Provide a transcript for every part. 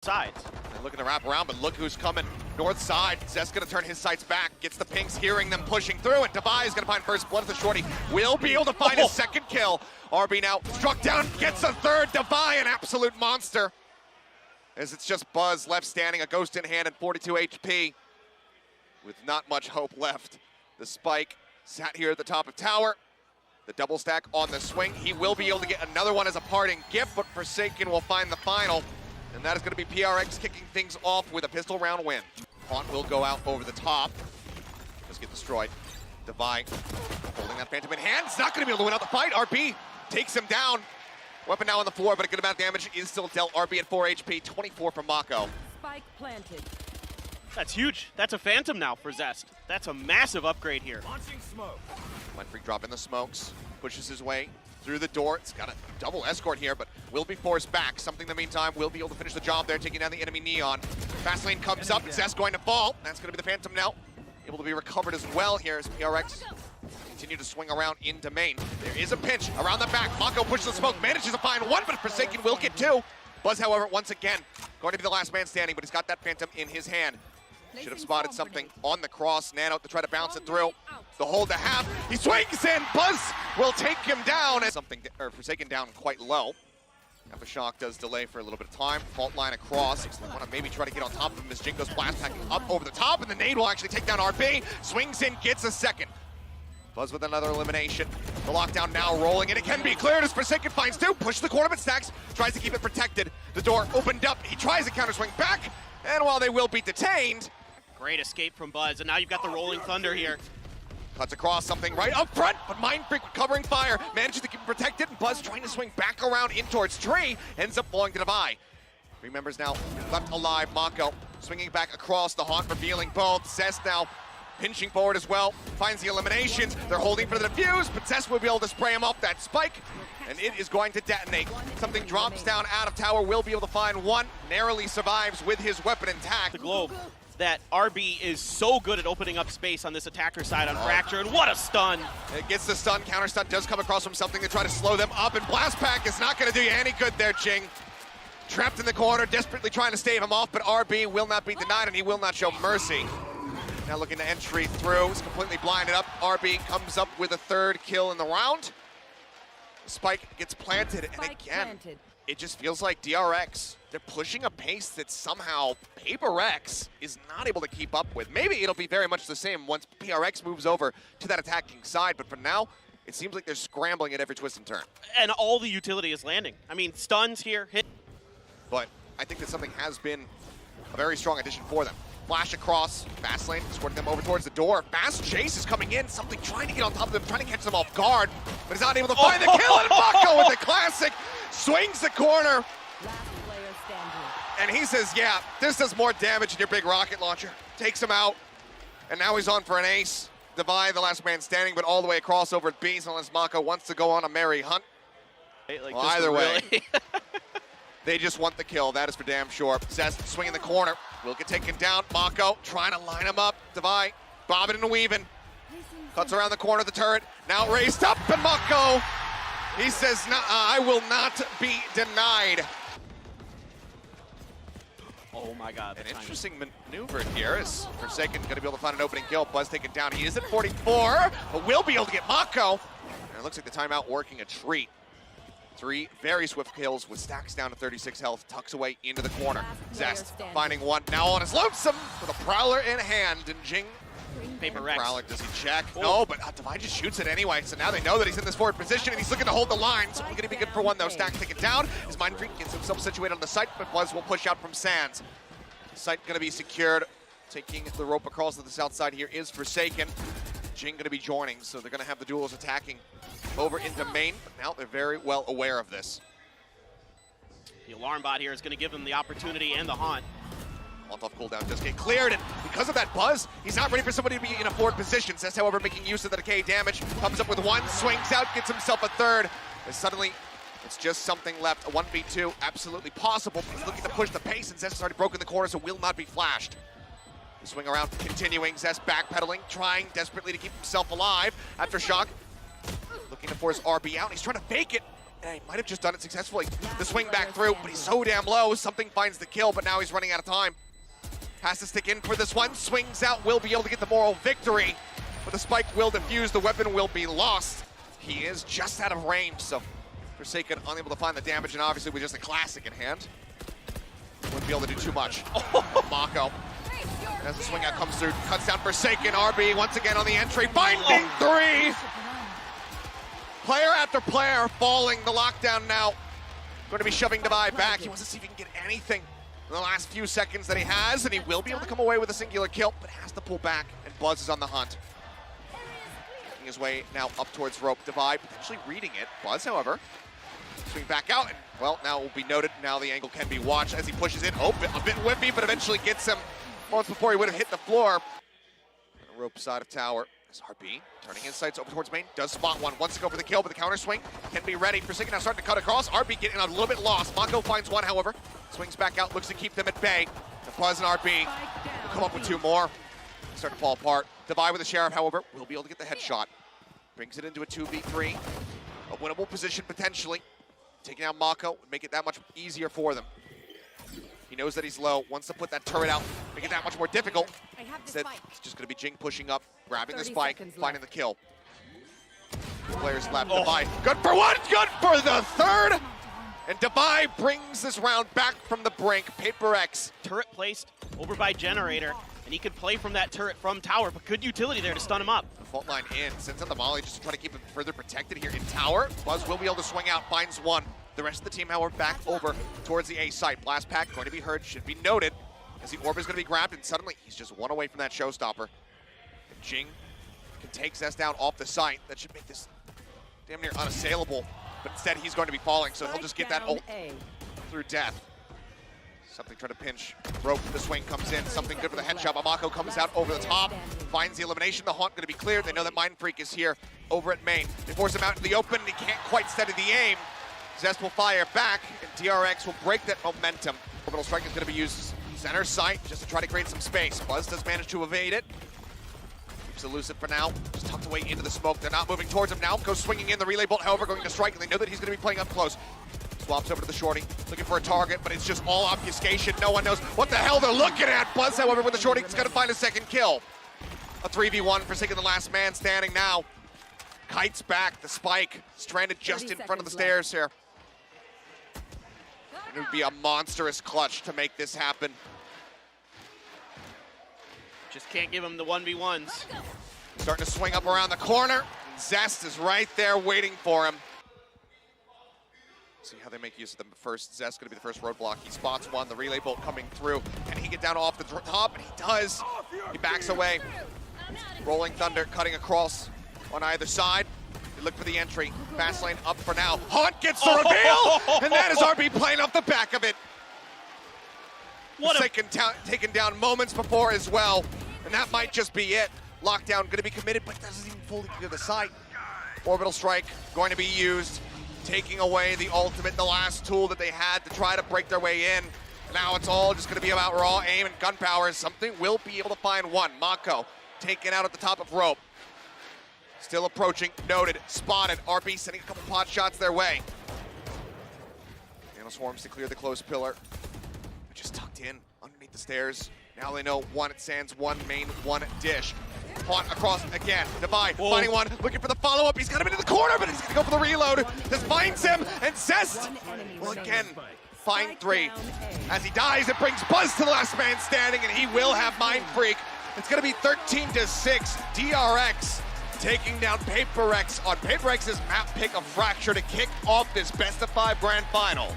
sides. They're looking to wrap around, but look who's coming. North side. Zest gonna turn his sights back. Gets the pinks, hearing them pushing through, and Devi is gonna find first blood as the shorty. Will be able to find his second kill. RB now struck down, gets a third. Devi, an absolute monster. As it's just Buzz left standing, a ghost in hand and 42 HP. With not much hope left. The spike sat here at the top of tower. The double stack on the swing. He will be able to get another one as a parting gift, but Forsaken will find the final. And that is going to be DRX kicking things off with a pistol round win. Haunt will go out over the top. Just get destroyed. Devi holding that Phantom in hand. It's not going to be able to win out the fight. RB takes him down. Weapon now on the floor, but a good amount of damage is still dealt. RB at 4 HP, 24 from MaKo. Spike planted. That's huge. That's a Phantom now for Zest. That's a massive upgrade here. Launching smoke. mindfreak drop in the smokes. Pushes his way through the door. It's got a double escort here, but will be forced back. Something in the meantime will be able to finish the job there, taking down the enemy Neon. Fast lane comes up. Zest going to fall. That's going to be the Phantom now. Able to be recovered as well here as DRX continue to swing around into main. There is a pinch around the back. MaKo pushes the smoke, manages to find one, but Forsaken will get two. Buzz, however, once again, going to be the last man standing, but he's got that Phantom in his hand. Should have spotted something on the cross. Nano to try to bounce it through. The hold to half. He swings in. Buzz will take him down. Forsaken down quite low. Shock does delay for a little bit of time. Fault line across. They want to maybe try to get on top of him as Jinggg goes blast packing up over the top, and the nade will actually take down RB. Swings in, gets a second. Buzz with another elimination. The lockdown now rolling, and it can be cleared as Forsaken finds two. Push the corner, but Stax tries to keep it protected. The door opened up. He tries to counter swing back, and while they will be detained, Great escape from Buzz, and now you've got the Rolling Thunder here. cuts across something right up front, but mindfreak covering fire, manages to keep it protected, and Buzz trying to swing back around in towards Tree, ends up falling to Devi. 3 members now left alive. MaKo swinging back across, the Haunt revealing both. Zest now pinching forward as well, finds the eliminations. They're holding for the defuse, but Zest will be able to spray him off that spike, and it is going to detonate. Something drops down out of tower, will be able to find one, narrowly survives with his weapon intact. The globe. That RB is so good at opening up space on this attacker side on Fracture, and what a stun! It gets the stun, counter stun does come across from something to try to slow them up, and Blast Pack is not going to do you any good there, Jinggg. Trapped in the corner, desperately trying to stave him off, but RB will not be denied, and he will not show mercy. Now looking to entry through, he's completely blinded up. RB comes up with a third kill in the round. Spike gets planted, and again, it just feels like DRX, they're pushing a pace that somehow PaperX is not able to keep up with. Maybe it'll be very much the same once PRX moves over to that attacking side, but for now, it seems like they're scrambling at every twist and turn. And all the utility is landing. I mean, stuns here, hit. But I think that something has been a very strong addition for them. Flash across, fast lane, escorting them over towards the door. Fast chase is coming in, something trying to get on top of them, trying to catch them off guard, but he's not able to find the kill, and MaKo with the classic, swings the corner. And he says, yeah, this does more damage than your big rocket launcher. Takes him out, and now he's on for an ace. Devi, the last man standing, but all the way across over at B's, unless MaKo wants to go on a merry hunt. Like well, either way, they just want the kill, that is for damn sure. Zest swinging the corner, will get taken down. MaKo trying to line him up. Devi bobbing and weaving. Cuts around the corner of the turret, now raised up, and MaKo, he says, nah, I will not be denied. Oh my God. An interesting maneuver here is Forsaken going to be able to find an opening kill. Buzz taken down. He is at 44, but will be able to get MaKo. And it looks like the timeout working a treat. 3 very swift kills with Stax down to 36 health. Tucks away into the corner. Zest finding one now on his lonesome with a Prowler in hand. And Jinggg. PaperX. Prowler, does he check? No, but Devi just shoots it anyway. So now they know that he's in this forward position and he's looking to hold the line. So only going to be good for one though. Stax take it down. His mindfreak gets himself situated on the site, but Buzz will push out from Sands. Site going to be secured. Taking the rope across to the south side here is Forsaken. Jinggg going to be joining, so they're going to have the duels attacking over into main. But now they're very well aware of this. The alarm bot here is going to give them the opportunity and the haunt. Molotov cooldown does get cleared, and because of that Buzz, he's not ready for somebody to be in a forward position. Zest, however, making use of the decay damage. Comes up with one, swings out, gets himself a third. And suddenly, it's just something left. A 1v2, absolutely possible. He's looking to push the pace, and Zest has already broken the corner, so will not be flashed. The swing around, continuing. Zest backpedaling, trying desperately to keep himself alive. After Shock, looking to force RB out. He's trying to fake it. And he might have just done it successfully. The swing back through, but he's so damn low. Something finds the kill, but now he's running out of time. Has to stick in for this one. Swings out, will be able to get the moral victory. But the spike will defuse, the weapon will be lost. He is just out of range, so Forsaken unable to find the damage, and obviously with just a classic in hand, wouldn't be able to do too much. MaKo, as the swing out comes through, cuts down Forsaken. RB once again on the entry, finding three! Player after player falling. The lockdown now going to be shoving Divide back. He wants to see if he can get anything in the last few seconds that he has, and he will be able to come away with a singular kill, but has to pull back, and Buzz is on the hunt. Making his way now up towards rope. Divide potentially reading it. Buzz, however, swing back out, and well, now it will be noted. Now the angle can be watched as he pushes in. Oh, a bit whippy, but eventually gets him moments before he would have hit the floor. On the rope side of tower. As RB turning his sights over towards main, does spot one, wants to go for the kill, but the counter swing can be ready. Forsaken now starting to cut across. RB getting a little bit lost. MaKo finds one, however, swings back out, looks to keep them at bay. The Buzz and RB will come up with two more. Start to fall apart. Divide with the Sheriff, however, will be able to get the headshot. Brings it into a 2v3. A winnable position potentially. Taking out MaKo would make it that much easier for them. He knows that he's low, wants to put that turret out, make it that much more difficult. Instead, it's just going to be Jinggg pushing up, grabbing the spike, finding the kill. Two players left. Divide, good for one, good for the third! And Divide brings this round back from the brink. PaperX. Turret placed over by Generator, and he could play from that turret from tower, but good utility there to stun him up. The fault line in, sends out the volley just to try to keep him further protected here in tower. Buzz will be able to swing out, finds one. The rest of the team, however, back over towards the A site. Blast pack going to be heard, should be noted, as the orb is going to be grabbed, and suddenly he's just one away from that showstopper. And Jinggg can take Zest down off the site. That should make this damn near unassailable, but instead he's going to be falling, so he'll just get that ult through death. Something trying to pinch. Rope, the swing comes in, something good for the headshot. MaKo comes out over the top, finds the elimination. The haunt going to be cleared. They know that mindfreak is here over at main. They force him out into the open, and he can't quite steady the aim. Zest will fire back, and DRX will break that momentum. Orbital Strike is going to be used center site just to try to create some space. Buzz does manage to evade it. Keeps elusive for now, just tucked away into the smoke. They're not moving towards him now. Goes swinging in, the relay bolt, however, going to strike, and they know that he's going to be playing up close. Swaps over to the shorty, looking for a target, but it's just all obfuscation. No one knows what the hell they're looking at. Buzz, however, with the shorty, is going to find a second kill. A 3v1, Forsaken the last man standing now. Kites back, the spike, stranded just in front of the stairs here. It would be a monstrous clutch to make this happen. Just can't give him the 1v1s. Starting to swing up around the corner. Zest is right there waiting for him. See how they make use of them first. Zest going to be the first roadblock. He spots one, the relay bolt coming through. Can he get down off the top? And he does. He backs away. Rolling Thunder cutting across on either side. They look for the entry. Fast lane up for now. Haunt gets the reveal! And that is RB playing off the back of it. Taken down moments before as well. And that might just be it. Lockdown going to be committed, but doesn't even fully clear the site. Orbital Strike going to be used. Taking away the ultimate, the last tool that they had to try to break their way in. Now it's all just going to be about raw aim and gunpowder. Something will be able to find one. MaKo taken out at the top of rope. Still approaching, noted, spotted. RB sending a couple pot shots their way. Nano swarms to clear the closed pillar. They're just tucked in underneath the stairs. Now they know one at sands, one main, one dish. Haunt across again. Divide, finding one, looking for the follow-up. He's got him into the corner, but he's going to go for the reload. This finds him, and Zest will again find three. As he dies, it brings Buzz to the last man standing, and he will have mindfreak. It's going to be 13-6. DRX taking down PaperX on PaperX's map pick of Fracture to kick off this best-of-5 grand final.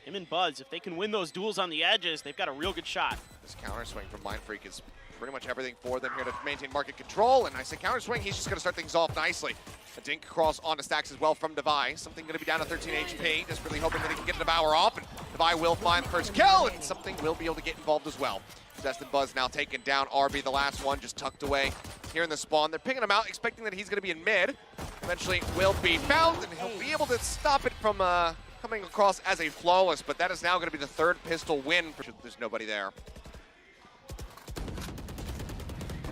Him and Buzz, if they can win those duels on the edges, they've got a real good shot. This counter swing from mindfreak is pretty much everything for them here to maintain market control. And I say counter swing, he's just going to start things off nicely. A dink across onto stax as well from Divide. Something going to be down to 13 HP. Just really hoping that he can get the Devour off. And Divide will find the first kill, and something will be able to get involved as well. Zest and Buzz now taken down. RB, the last one, just tucked away here in the spawn. They're picking him out, expecting that he's going to be in mid. Eventually will be found, and he'll be able to stop it from coming across as a flawless. But that is now going to be the third pistol win. There's nobody there.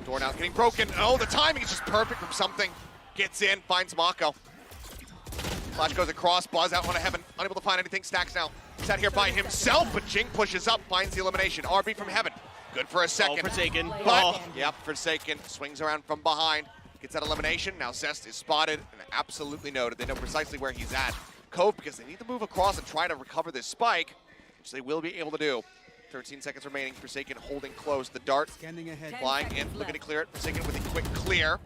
Door now getting broken. Oh, the timing is just perfect from something. Gets in, finds MaKo. Flash goes across, Buzz out onto Heaven, unable to find anything. Stax now sat here by himself, but Jinggg pushes up, finds the elimination. RB from Heaven, good for a second. Forsaken. But, yep, Forsaken swings around from behind, gets that elimination. Now Zest is spotted and absolutely noted. They know precisely where he's at. Cove, because they need to move across and try to recover this spike, which they will be able to do. 13 seconds remaining, Forsaken holding close. The dart flying in, looking to clear it. Forsaken with a quick clear.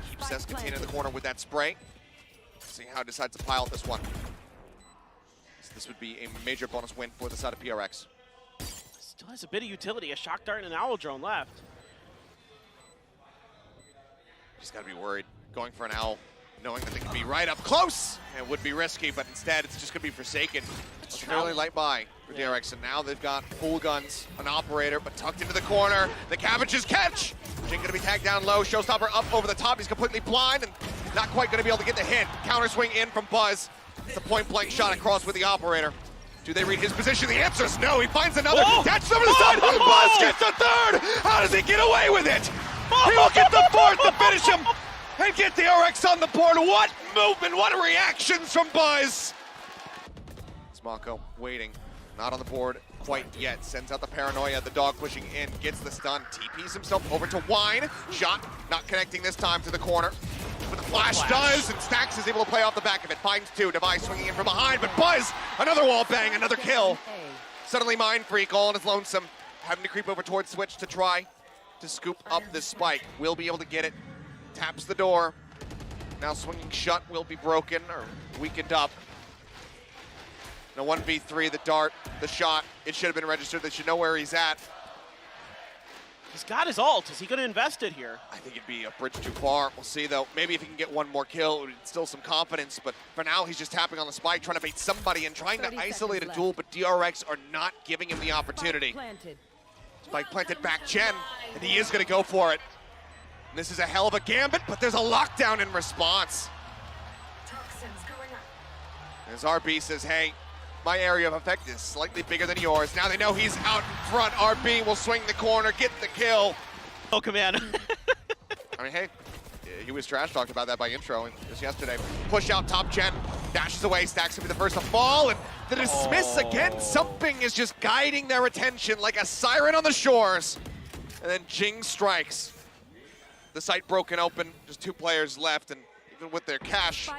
Keeps Zest contained in the corner with that spray. See how it decides to pile this one. So this would be a major bonus win for the side of PRX. Still has a bit of utility, a shock dart and an owl drone left. Just gotta be worried. Going for an owl, knowing that they can be right up close. It would be risky, but instead it's just gonna be Forsaken. It's fairly light by for DRX, and now they've got full guns, an operator, but tucked into the corner. The Cabbages catch! Jinggg gonna be tagged down low, Showstopper up over the top. He's completely blind and not quite gonna be able to get the hit. Counter swing in from Buzz. It's a point blank shot across with the operator. Do they read his position? The answer is no. He finds another. That's over the side. Buzz gets the third. How does he get away with it? He will get the fourth to finish him and get DRX on the board. What movement, what reactions from Buzz. It's MaKo waiting, not on the board quite yet. Sends out the paranoia, the dog pushing in, gets the stun, TPs himself over to Wine. Shot not connecting this time to the corner. But the flash does, and Stax is able to play off the back of it. Finds two, Device swinging in from behind, but Buzz, another wall bang, another kill. Suddenly mindfreak all on his lonesome, having to creep over towards Switch to try to scoop up this spike. Will be able to get it, taps the door. Now swinging shut will be broken or weakened up. Now 1v3, the dart, the shot, it should have been registered. They should know where he's at. He's got his ult. Is he going to invest it here? I think it'd be a bridge too far. We'll see, though. Maybe if he can get one more kill, it would instill some confidence. But for now, he's just tapping on the spike, trying to bait somebody and trying to isolate a duel. But DRX are not giving him the opportunity. Spike planted back Chen, and he is going to go for it. And this is a hell of a gambit, but there's a lockdown in response. As RB says, hey, my area of effect is slightly bigger than yours. Now they know he's out in front. RB will swing the corner, get the kill. Oh, command. I mean, hey, he was trash talked about that by intro just yesterday. Push out top Chen, dashes away. Stax will be the first to fall, and the dismiss again. Something is just guiding their attention like a siren on the shores. And then Jinggg strikes. The site broken open, just two players left, and even with their cash,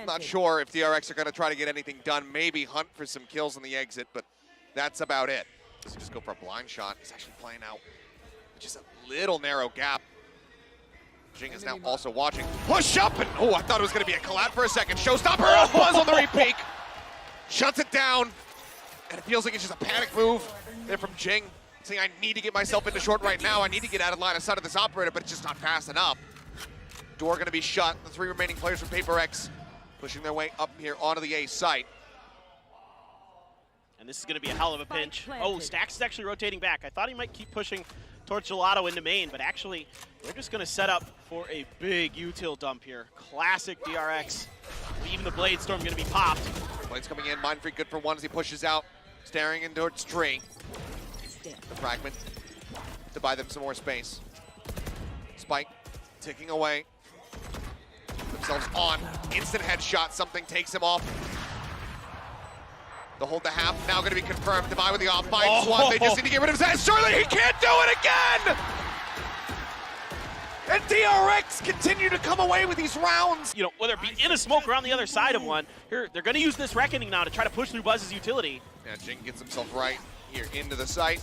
not sure if DRX are going to try to get anything done. Maybe hunt for some kills on the exit, but that's about it. Does he just go for a blind shot? He's actually playing out just a little narrow gap. Jinggg is now also watching. Push up, and oh, I thought it was going to be a collat for a second. Showstopper, Buzz on the repeat. Shuts it down, and it feels like it's just a panic move there from Jinggg, saying I need to get myself into short right now. I need to get out of line of sight of this operator, but it's just not fast enough. Door going to be shut. The three remaining players from PaperX pushing their way up here onto the A site. And this is going to be a hell of a pinch. Oh, Stax is actually rotating back. I thought he might keep pushing towards Gelato into main, but actually, we're just going to set up for a big util dump here. Classic DRX. Even the Blade Storm going to be popped. Blade's coming in. Mindfreak good for one as he pushes out, staring in towards Tree. The fragment to buy them some more space. Spike ticking away. Themselves on. Instant headshot. Something takes him off. The hold the half now going to be confirmed. Divide with the off. Finds one. They just need to get rid of his head. Surely he can't do it again! And DRX continue to come away with these rounds. You know, whether it be in a smoke or on the other side of one, here they're going to use this Reckoning now to try to push through Buzz's utility. Yeah, Jinggg gets himself right here into the site.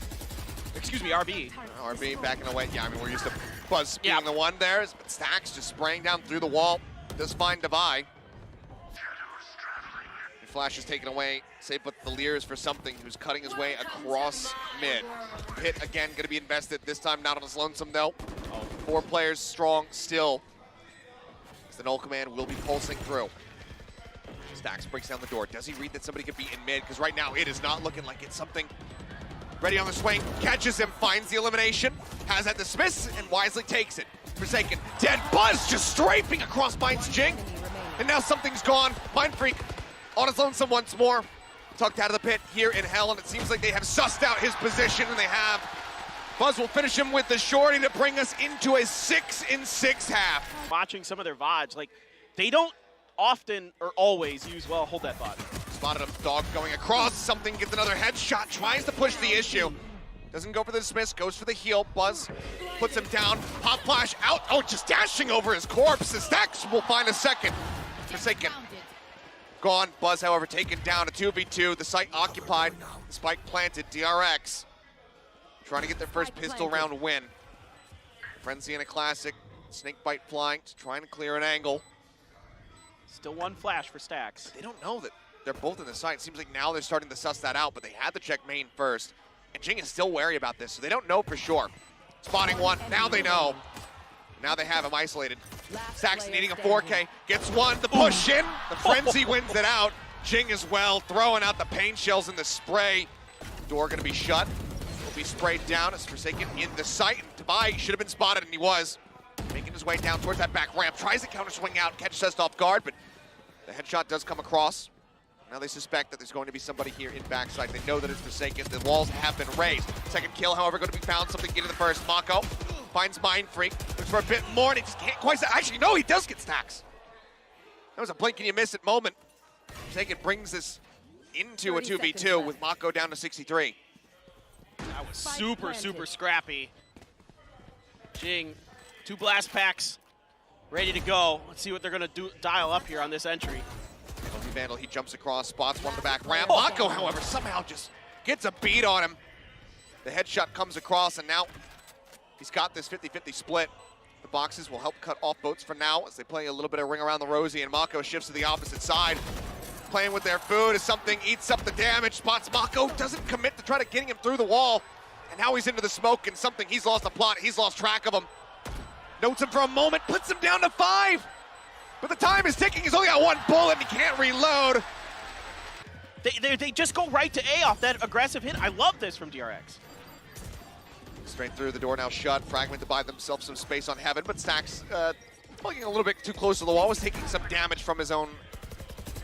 Excuse me, RB. RB backing away. Yeah, I mean, we're used to Buzz being the one there, but Stax just spraying down through the wall. Does find Divide. Flash is taken away. Save but the Leers for something who's cutting his way across mid. Hit again, going to be invested. This time not on his lonesome though. 4 players strong still. The null command will be pulsing through. Stax breaks down the door. Does he read that somebody could be in mid? Because right now it is not looking like it's something. Ready on the swing, catches him, finds the elimination, has that dismiss, and wisely takes it. Forsaken, dead. Buzz just strafing across Mind's Jinggg. And now something's gone. Mindfreak on his lonesome once more. Tucked out of the pit here in hell, and it seems like they have sussed out his position, and they have. Buzz will finish him with the shorty to bring us into a 6-in-6 half. Watching some of their VODs, like, they don't often or always use well. Hold that thought. Spotted him, dog going across, something gets another headshot, tries to push the issue. Doesn't go for the dismiss, goes for the heal. Buzz puts him down, pop flash out, oh, just dashing over his corpse. The stax will find a second. Forsaken. Gone, Buzz, however, taken down, a 2v2, the site occupied, spike planted, DRX. Trying to get their first pistol round win. Frenzy in a classic, snake bite flying, trying to clear an angle. Still one flash for Stax. They don't know that they're both in the site. It seems like now they're starting to suss that out, but they had to check main first. And Jinggg is still wary about this, so they don't know for sure. Spotting one, now they know. Now they have him isolated. Stax needing a 4K, gets one, the push in, the Frenzy wins it out. Jinggg as well, throwing out the pain shells in the spray. Door gonna be shut, will be sprayed down as Forsaken in the site. Tabai should have been spotted, and he was. Making his way down towards that back ramp, tries to counter swing out, catch Cest off guard, but the headshot does come across. Now they suspect that there's going to be somebody here in backside. They know that it's Forsaken. The walls have been raised. Second kill, however, going to be found. Something into the first. MaKo finds mindfreak. Looks for a bit more, and he just can't quite. Actually, no, he does get stacks. That was a blink and you miss it moment. Forsaken brings this into a 2v2 with MaKo down to 63. That was super scrappy. Jinggg, 2 blast packs, ready to go. Let's see what they're gonna do. Dial up here on this entry. Vandal, he jumps across, spots one of the back ramp. MaKo, however, somehow just gets a beat on him. The headshot comes across, and now he's got this 50-50 split. The boxes will help cut off boats for now as they play a little bit of ring around the rosy, and MaKo shifts to the opposite side. Playing with their food as something eats up the damage. Spots MaKo, doesn't commit to try to getting him through the wall. And now he's into the smoke, and something, he's lost the plot, he's lost track of him. Notes him for a moment, puts him down to 5. But the time is ticking, he's only got 1 bullet, and he can't reload. They just go right to A off that aggressive hit. I love this from DRX. Straight through, the door now shut. Fragment to buy themselves some space on Heaven, but Stax, plugging a little bit too close to the wall, was taking some damage from his own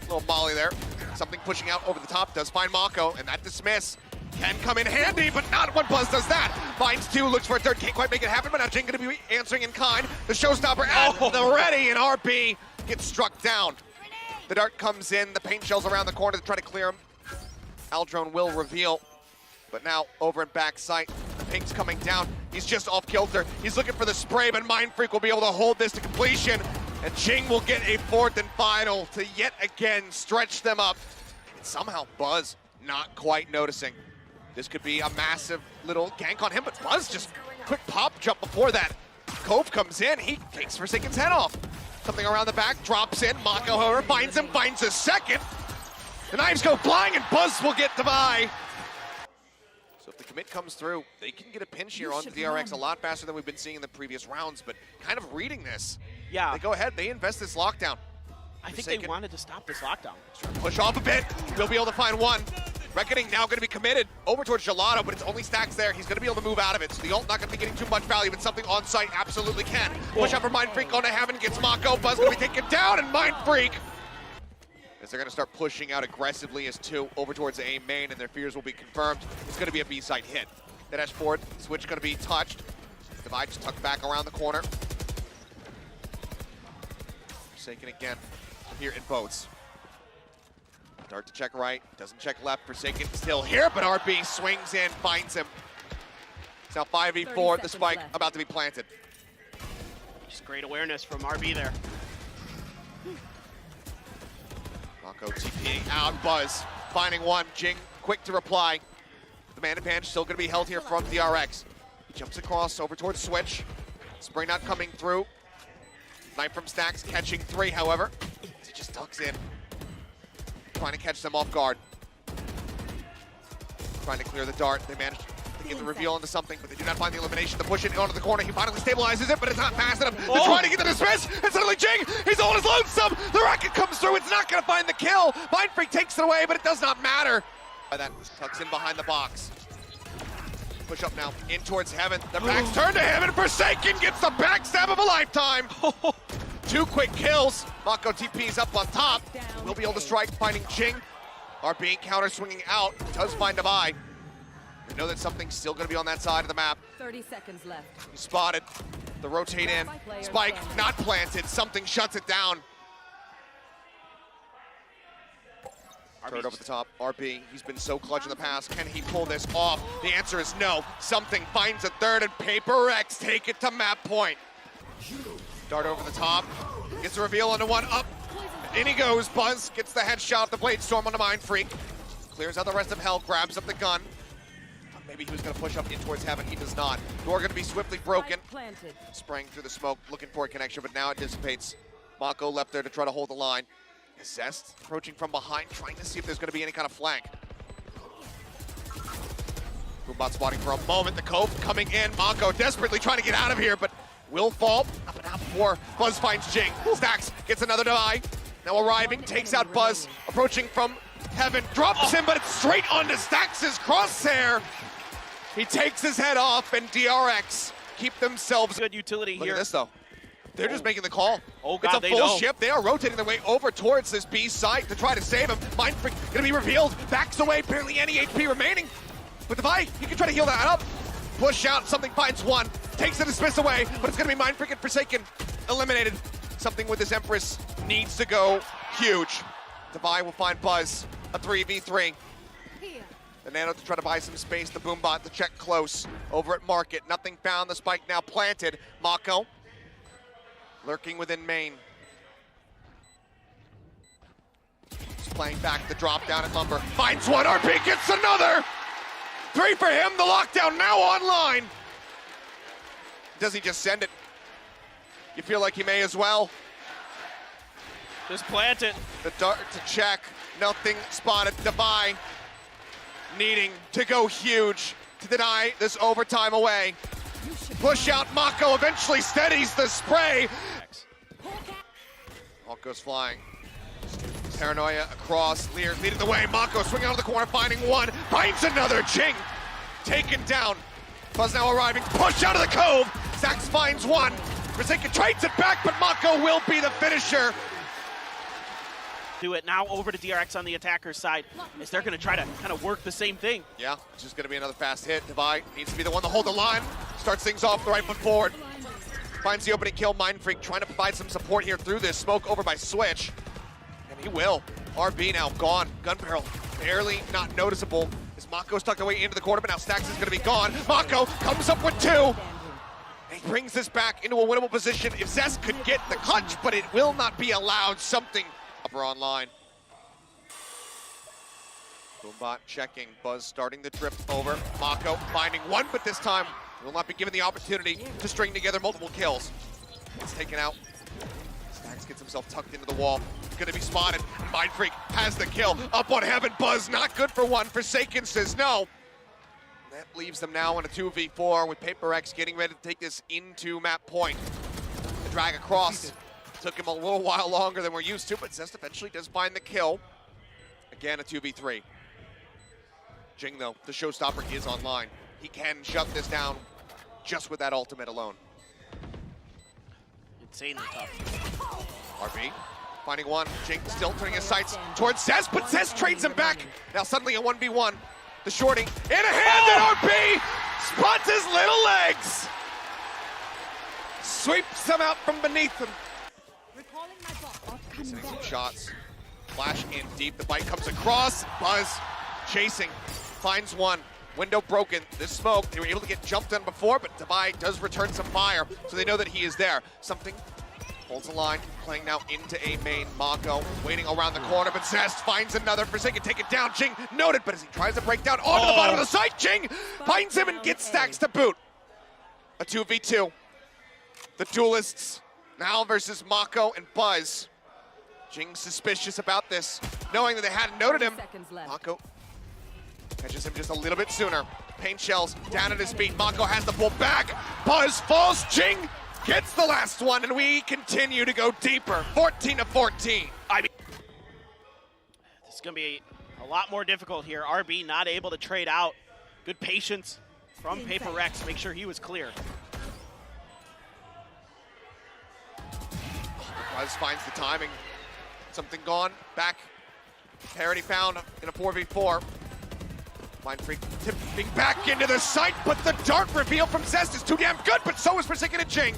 little molly there. Something pushing out over the top, does find MaKo, and that dismiss can come in handy, but not when Buzz does that. Finds 2, looks for a third, can't quite make it happen, but now Jinggg gonna be answering in kind. The showstopper at the ready, and RB gets struck down. The dart comes in, the paint shells around the corner to try to clear him. Aldrone will reveal, but now over and back sight, the pink's coming down. He's just off kilter. He's looking for the spray, but mindfreak will be able to hold this to completion, and Jinggg will get a 4th and final to yet again stretch them up. And somehow Buzz not quite noticing. This could be a massive little gank on him, but Buzz just quick pop jump before that. Cove comes in, he takes Forsaken's head off. Something around the back, drops in. MaKo, however, finds him, finds his second. The knives go flying, and Buzz will get the buy. So if the commit comes through, they can get a pinch here on DRX a lot faster than we've been seeing in the previous rounds, but kind of reading this. Yeah. They go ahead, they invest this lockdown. I think they wanted to stop this lockdown. Push off a bit, we'll be able to find one. Reckoning now going to be committed over towards Gelato, but it's only Stax there. He's going to be able to move out of it, so the ult not going to be getting too much value, but something on site absolutely can. Push out for mindfreak on to Heaven, gets MaKo. Buzz going to be taken down, and mindfreak, as they're going to start pushing out aggressively as 2 over towards A main, and their fears will be confirmed. It's going to be a B site hit. That dash forward, switch going to be touched. Divide just tucked back around the corner. Forsaken again here in boats. Dart to check right, doesn't check left. Forsaken still here, but RB swings in, finds him. It's now 5v4, the spike about to be planted. Just great awareness from RB there. MaKo TPing out, Buzz finding one. Jinggg quick to reply. The man advantage still going to be held here from DRX. He jumps across over towards Switch. Spray not coming through. Knife from Stax catching 3, however. He just tucks in. Trying to catch them off guard. Trying to clear the dart. They managed to get the reveal into something, but they do not find the elimination to push it onto the corner. He finally stabilizes it, but it's not fast enough. They're trying to get the dismiss, and suddenly Jinggg, he's on his lonesome. The rocket comes through. It's not going to find the kill. mindfreak takes it away, but it does not matter. That tucks in behind the box. Push up now, in towards Heaven. Their backs turn to Heaven. Forsaken gets the backstab of a lifetime. 2 quick kills. MaKo TP's up on top. We'll be able to strike, finding Jinggg. RB counter swinging out. Does find a buy. We know that something's still going to be on that side of the map. 30 seconds left. He spotted. The rotate in. Spike not planted. Something shuts it down. Turret over the top, RB, he's been so clutch in the past. Can he pull this off? The answer is no. Something finds a third, and PaperX take it to map point. Dart over the top, gets a reveal onto one, up. In he goes, Buzz gets the headshot, the Blade Storm on the mindfreak. Clears out the rest of Hell, grabs up the gun. Maybe he was going to push up in towards Heaven, he does not. Door going to be swiftly broken. Spraying through the smoke, looking for a connection, but now it dissipates. MaKo left there to try to hold the line. Zest approaching from behind, trying to see if there's going to be any kind of flank. Boombot spotting for a moment, the Cove coming in. MaKo desperately trying to get out of here, but will fall. Up and out before Buzz finds Jinggg. Stax gets another die. Now arriving, takes out Buzz, approaching from Heaven, drops him, but it's straight onto Stax's crosshair. He takes his head off, and DRX keep themselves. Good utility Look here. at this, though. They're just making the call. Oh, God, it's a full ship. They are rotating their way over towards this B site to try to save him. mindfreak gonna be revealed. Backs away, barely any HP remaining. With the Vi, he can try to heal that up. Push out, something finds one. Takes the dismiss away, but it's gonna be mindfreak and Forsaken eliminated. Something with this Empress needs to go huge. Devi will find Buzz, a 3v3. The Nano to try to buy some space, the Boombot to check close. Over at Market, nothing found, the spike now planted. MaKo lurking within main. Just playing back the drop down at Lumber. Finds one, RP gets another! 3 for him, the lockdown now online! Does he just send it? You feel like he may as well. Just plant it. The dart to check, nothing spotted. Devi needing to go huge to deny this overtime away. Push out, MaKo eventually steadies the spray. Hawk goes flying. Paranoia across, Lear leading the way. MaKo swinging out of the corner, finding one, finds another. Jinggg taken down. Buzz now arriving, push out of the Cove. Stax finds one. Forsaken trades it back, but MaKo will be the finisher. Do it now over to DRX on the attacker's side, as they're going to try to kind of work the same thing. Yeah, it's just going to be another fast hit. Devi needs to be the one to hold the line. Starts things off the right foot forward. Finds the opening kill. mindfreak trying to provide some support here through this. Smoke over by Switch. And he will. RB now gone. Gun barrel barely not noticeable. As MaKo's tucked away into the corner, but now Stax is going to be gone. MaKo comes up with 2. And he brings this back into a winnable position. If Zest could get the clutch, but it will not be allowed. Something upper online. Boombot checking. Buzz starting the drift over. MaKo finding one, but this time will not be given the opportunity to string together multiple kills. It's taken out. Stax gets himself tucked into the wall. Gonna be spotted. mindfreak has the kill. Up on Heaven. Buzz not good for one. Forsaken says no. That leaves them now in a 2v4 with PaperX getting ready to take this into map point. The drag across. Took him a little while longer than we're used to, but Zest eventually does find the kill. Again, a 2v3. Jinggg, though, the showstopper is online. He can shut this down just with that ultimate alone. Insanely tough. RB finding one. Jinggg still turning his sights towards Zest, but Zest trades him back. Now suddenly a 1v1. The shorting in a hand, and RB spots his little legs. Sweeps them out from beneath him. Missing some shots. Flash in deep. The bite comes across. Buzz chasing. Finds one. Window broken. This smoke. They were able to get jumped on before, but Devi does return some fire, so they know that he is there. Something holds the line. Playing now into a main. MaKo waiting around the corner, but Zest finds another. Forsaken take it down. Jinggg noted, but as he tries to break down onto the bottom of the site, Jinggg finds him and gets Stax to boot. A 2v2. The duelists now versus MaKo and Buzz. Jinggg suspicious about this, knowing that they hadn't noted him. MaKo catches him just a little bit sooner. Paint shells down at his feet. MaKo has the pull back. Buzz falls. Jinggg gets the last one, and we continue to go deeper. 14-14. I mean, this is going to be a lot more difficult here. RB not able to trade out. Good patience from PaperX. Make sure he was clear. Buzz finds the timing. Something gone. Back. Parity found in a 4v4. mindfreak tipping back into the site, but the dart reveal from Zest is too damn good, but so is Forsaken and Jinggg.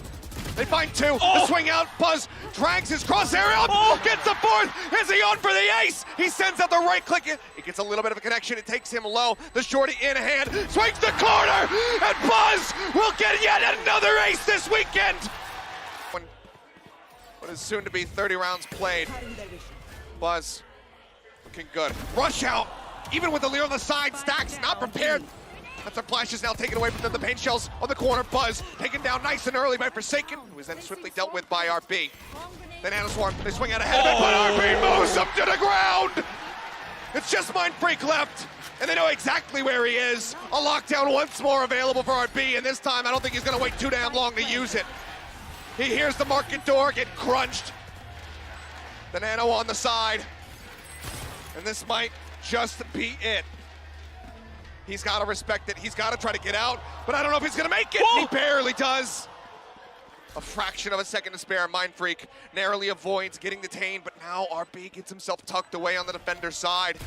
They find two. The swing out. Buzz drags his crosshair out. Gets the fourth. Is he on for the ace? He sends out the right click. It gets a little bit of a connection. It takes him low. The shorty in hand. Swings the corner. And Buzz will get yet another ace this weekend. What is soon to be 30 rounds played. Buzz looking good. Rush out. Even with the Lear on the side, Stax not prepared. That's a flash is now taken away from them. The paint shells on the corner. Buzz taken down nice and early by Forsaken, who is then swiftly dealt with by RB. Then Anaswarm, they swing out ahead of it, but RB moves him to the ground. It's just mindfreak left, and they know exactly where he is. A lockdown once more available for RB, and this time I don't think he's gonna wait too damn long to use it. He hears the market door get crunched. The Nano on the side, and this might just be it. He's got to respect it. He's got to try to get out, but I don't know if he's going to make it. He barely does. A fraction of a second to spare. mindfreak narrowly avoids getting detained, but now RB gets himself tucked away on the defender's side.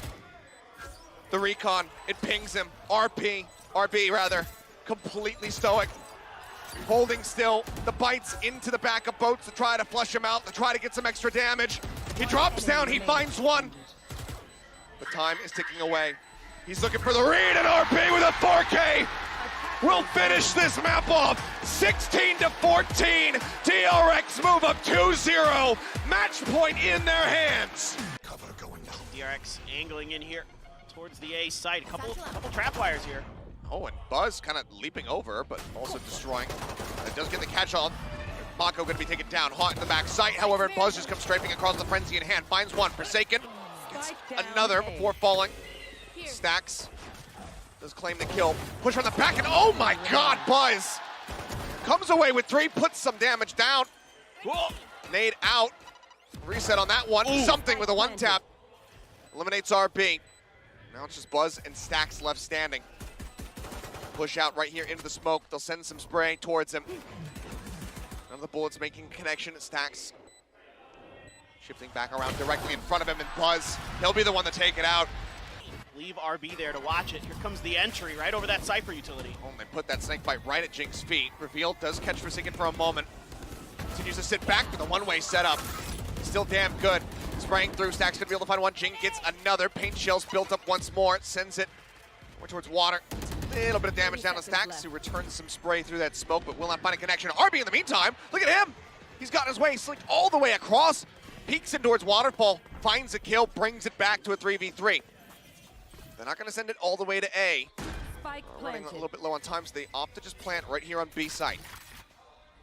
The recon, it pings him. RB rather, completely stoic. Holding still, the bites into the back of boats to try to flush him out, to try to get some extra damage. He drops down, he finds one. The time is ticking away. He's looking for the read, and RB with a 4K will finish this map off. 16-14, DRX move up 2-0. Match point in their hands. Cover going down. DRX angling in here towards the A site. A couple trap wires here. Oh, and Buzz kind of leaping over, but also destroying. It does get the catch on. MaKo going to be taken down. Haunt in the back sight, however, Buzz just comes strafing across the frenzy in hand. Finds one. Forsaken gets another before falling. Stax does claim the kill. Push from the back, and oh my god, Buzz comes away with 3, puts some damage down. Whoa. Nade out. Reset on that one. Something with a one tap. Eliminates RB. Now it's just Buzz and Stax left standing. Push out right here into the smoke. They'll send some spray towards him. None of the bullets making connection. Stax shifting back around directly in front of him, and Buzz, he'll be the one to take it out. Leave RB there to watch it. Here comes the entry right over that Cypher utility. Oh, and they put that snake bite right at Jingg's feet. Reveal does catch Forsaken for a moment. Continues to sit back with a one-way setup. Still damn good. Spraying through, Stax gonna be able to find one. Jinggg gets another. Paint shells built up once more. Sends it more towards water. A little bit of damage down to Stax, who returns some spray through that smoke, but will not find a connection. RB in the meantime, look at him. He's gotten his way, slicked all the way across, peeks in towards Waterfall, finds a kill, brings it back to a 3v3. They're not going to send it all the way to A. Running a little bit low on time, so they opt to just plant right here on B site.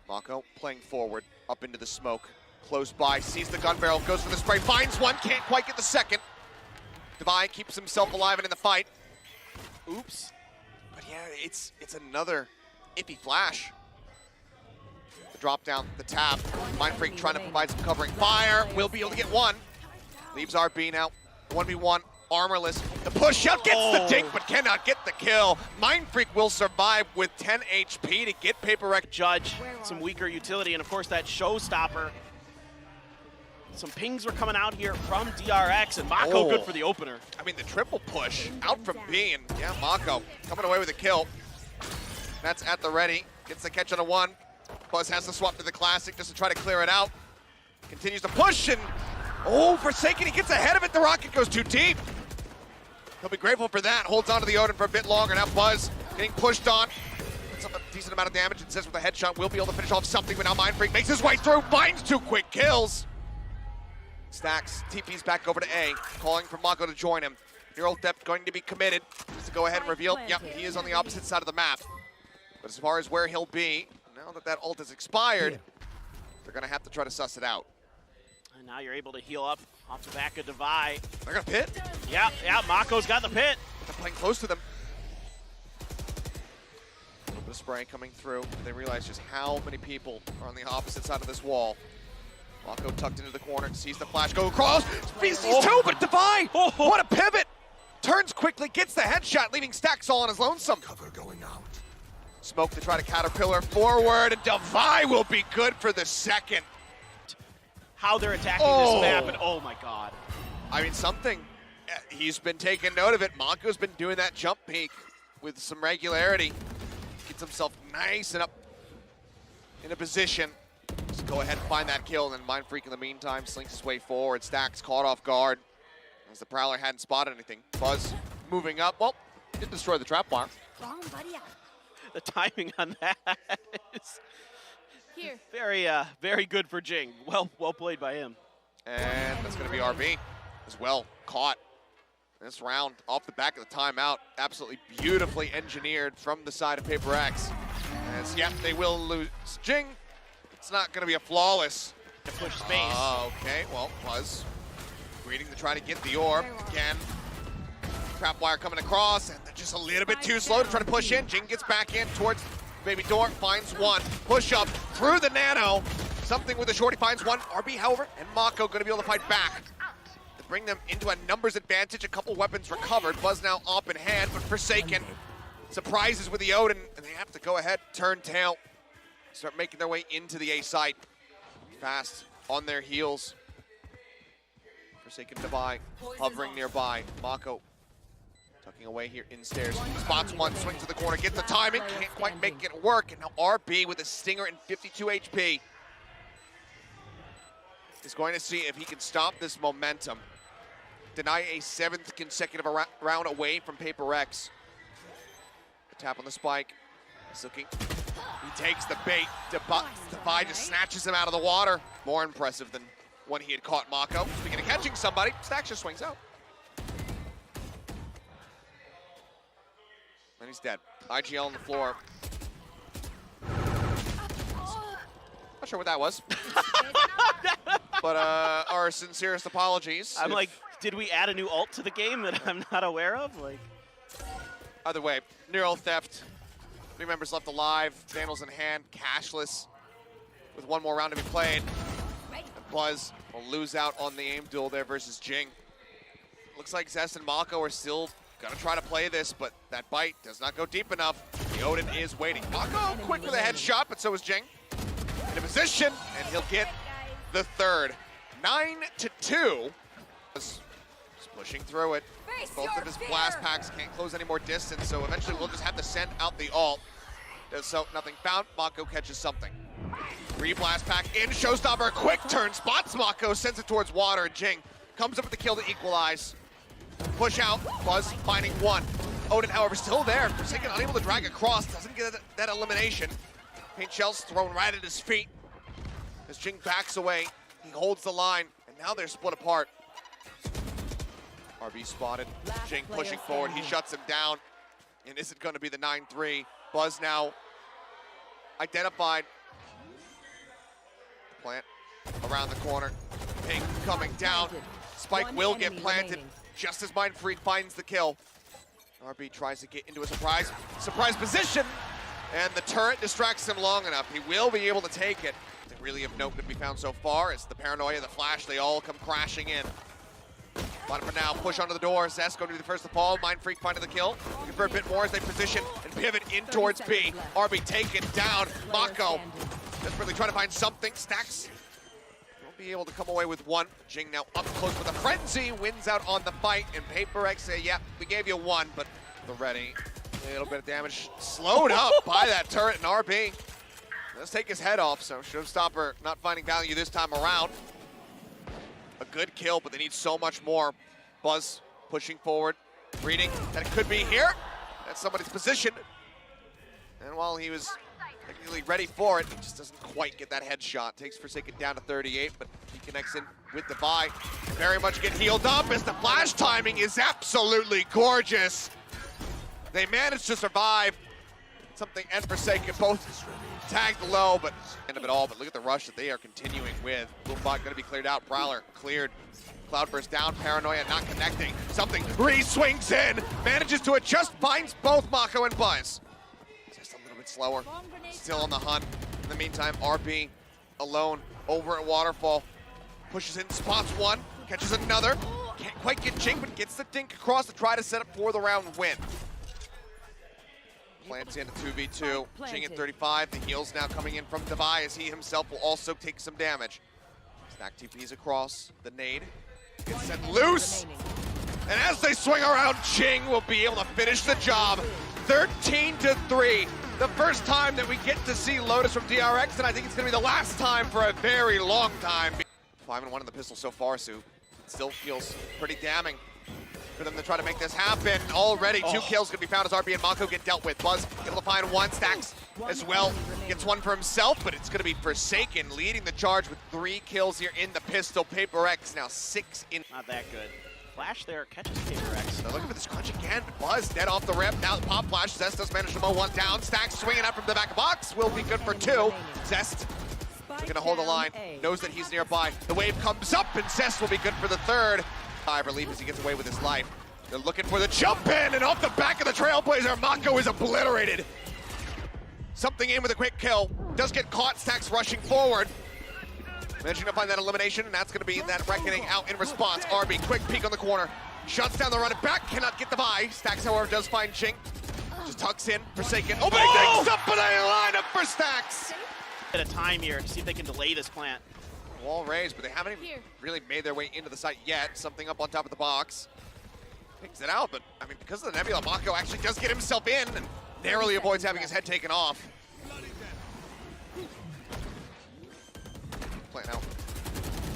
MaKo playing forward, up into the smoke. Close by, sees the gun barrel, goes for the spray, finds one, can't quite get the second. Devi keeps himself alive and in the fight. Oops. But yeah, it's another iffy flash. The drop down, the tap. mindfreak trying to provide some covering fire. Will be able to get one. Leaves RB now, 1v1. Armorless. The push out gets the dink, but cannot get the kill. mindfreak will survive with 10 HP to get paper wreck. Judge some weaker utility, and of course that showstopper. Some pings were coming out here from DRX, and MaKo good for the opener. I mean, the triple push out from B, and yeah, MaKo coming away with a kill. That's at the ready. Gets the catch on a one. Buzz has to swap to the classic just to try to clear it out. Continues to push, and Forsaken, he gets ahead of it. The rocket goes too deep. He'll be grateful for that. Holds on to the Odin for a bit longer. Now Buzz getting pushed on. Puts up a decent amount of damage, and says with a headshot will be able to finish off something, but now mindfreak makes his way through, finds 2 quick kills. Stax TP's back over to A, calling for MaKo to join him. Neural Depth going to be committed. Just to go ahead and reveal, yep, he is on the opposite side of the map. But as far as where he'll be, now that ult has expired, they're gonna have to try to suss it out. And now you're able to heal up off the back of Devi. They're gonna pit. Yeah, MaKo's got the pit. They're playing close to them. A little bit of spray coming through. They realize just how many people are on the opposite side of this wall. MaKo tucked into the corner, sees the flash go across. Sees 2, but Devi! What a pivot! Turns quickly, gets the headshot, leaving Stax all on his lonesome. Cover going out. Smoke to try to caterpillar forward, and Devi will be good for the second. How they're attacking this map, and oh my god. I mean, something. He's been taking note of it. MaKo's been doing that jump peek with some regularity. Gets himself nice and up in a position. Just go ahead and find that kill, and then mindfreak in the meantime slinks his way forward. Stax caught off guard as the Prowler hadn't spotted anything. Buzz moving up. Well, did destroy the trap wire. The timing on that is Here. very good for Jinggg. Well played by him. And that's going to be RB as well. Caught this round off the back of the timeout. Absolutely beautifully engineered from the side of Paper X. As, yeah, they will lose. Jinggg, it's not going to be a flawless. To push space. Okay, well, Buzz greeting to try to get the orb. Again, trap wire coming across, and they're just a little bit too slow to try to push in. Jinggg gets back in towards baby door, finds one. Push up through the nano. Something with the shorty, finds one. RB, however, and MaKo going to be able to fight back. To bring them into a numbers advantage, a couple weapons recovered. Buzz now up in hand, but Forsaken surprises with the Odin, and they have to go ahead, turn tail, start making their way into the A site. Fast on their heels. Forsaken Devi hovering nearby. MaKo tucking away here in stairs. Spots one, swings to the corner, gets the timing, can't quite make it work. And now RB with a stinger and 52 HP is going to see if he can stop this momentum. Deny a 7th consecutive round away from Paper X. The tap on the spike. He's looking. He takes the bait. Devi just snatches him out of the water. More impressive than when he had caught MaKo. Speaking of catching somebody, Stax just swings out. And he's dead. IGL on the floor. Not sure what that was. But our sincerest apologies. I'm like, did we add a new ult to the game that I'm not aware of? Like, either way, neural theft. 3 members left alive. Vandals in hand, cashless. With one more round to be played. And Buzz will lose out on the aim duel there versus Jinggg. Looks like Zest and MaKo are still gonna try to play this, but that bite does not go deep enough. The Odin is waiting. MaKo quick with a headshot, but so is Jinggg. In a position, and he'll get the third. 9-2. Just pushing through it. Both of his blast packs can't close any more distance, so eventually we'll just have to send out the ult. Does so, nothing found. MaKo catches something. 3 blast pack in, showstopper, quick turn, spots MaKo, sends it towards water, and Jinggg comes up with the kill to equalize. Push out, Buzz finding one. Odin, however, still there. Forsaken unable to drag across, doesn't get that elimination. Paint shells thrown right at his feet. As Jinggg backs away, he holds the line, and now they're split apart. RB spotted, Jinggg pushing forward, he shuts him down, and isn't going to be the 9-3. Buzz now identified. Plant around the corner, Pink coming down. Spike will get planted just as mindfreak finds the kill. RB tries to get into a surprise position, and the turret distracts him long enough. He will be able to take it. Nothing really of note to be found so far. It's the paranoia, the flash, they all come crashing in. But for now, push onto the door. Zest going to be the first to fall. Mindfreak finding the kill. Looking for a bit more as they position and pivot in towards B. RB taken down. MaKo desperately trying to find something. Stax won't be able to come away with one. Jinggg now up close with a frenzy. Wins out on the fight. And Paper X say, yeah, we gave you one, but the ready. A little bit of damage slowed up by that turret, and RB let's take his head off, so Showstopper not finding value this time around. A good kill, but they need so much more. Buzz pushing forward, reading that it could be here. That's somebody's position. And while he was technically ready for it, he just doesn't quite get that headshot. Takes Forsaken down to 38, but he connects in with Devi. Very much get healed up as the flash timing is absolutely gorgeous. They managed to survive. Something and Forsaken both tagged low, but end of it all. But look at the rush that they are continuing with. Boombot going to be cleared out. Prowler cleared. Cloudburst down. Paranoia not connecting. Something re-swings in. Manages to adjust. Finds both MaKo and Buzz. Just a little bit slower. Still on the hunt. In the meantime, RB alone over at Waterfall. Pushes in, spots one. Catches another. Can't quite get Jinggg, but gets the dink across to try to set up for the round win. Plants in a 2v2. Jinggg at 35. The heals now coming in from Devi as he himself will also take some damage. Stack TPs across. The nade gets set loose. And as they swing around, Jinggg will be able to finish the job. 13-3. the first time that we get to see Lotus from DRX, and I think it's going to be the last time for a very long time. 5-1 in the pistol so far, so it still feels pretty damning for them to try to make this happen. Already 2 kills going to be found as RB and MaKo get dealt with. Buzz able to find 1, stax as well. Gets 1 for himself, but it's going to be Forsaken leading the charge with 3 kills here in the pistol. PaperX now 6 in. Not that good. Flash there catches PaperX. So looking for this crunch again. Buzz dead off the rip. Now the pop flash. Zest does manage to mow 1 down. Stax swinging out from the back of box. Will be good for 2. Zest going to hold the line. Knows that he's nearby. The wave comes up, and Zest will be good for the 3rd. Relief as he gets away with his life. They're looking for the jump in, and off the back of the Trailblazer, MaKo is obliterated. Something in with a quick kill. Does get caught. Stax rushing forward. Managing to find that elimination, and that's going to be that reckoning out in response. RB, quick peek on the corner. Shuts down the running back, cannot get the buy. Stax, however, does find Jinggg. Just tucks in, Forsaken. Opening things up, but a lineup for Stax. At a time here to see if they can delay this plant. Wall raised, but they haven't even really made their way into the site yet. Something up on top of the box. Picks it out, but I mean, because of the Nebula, MaKo actually does get himself in and narrowly avoids having his head taken off. Playing out.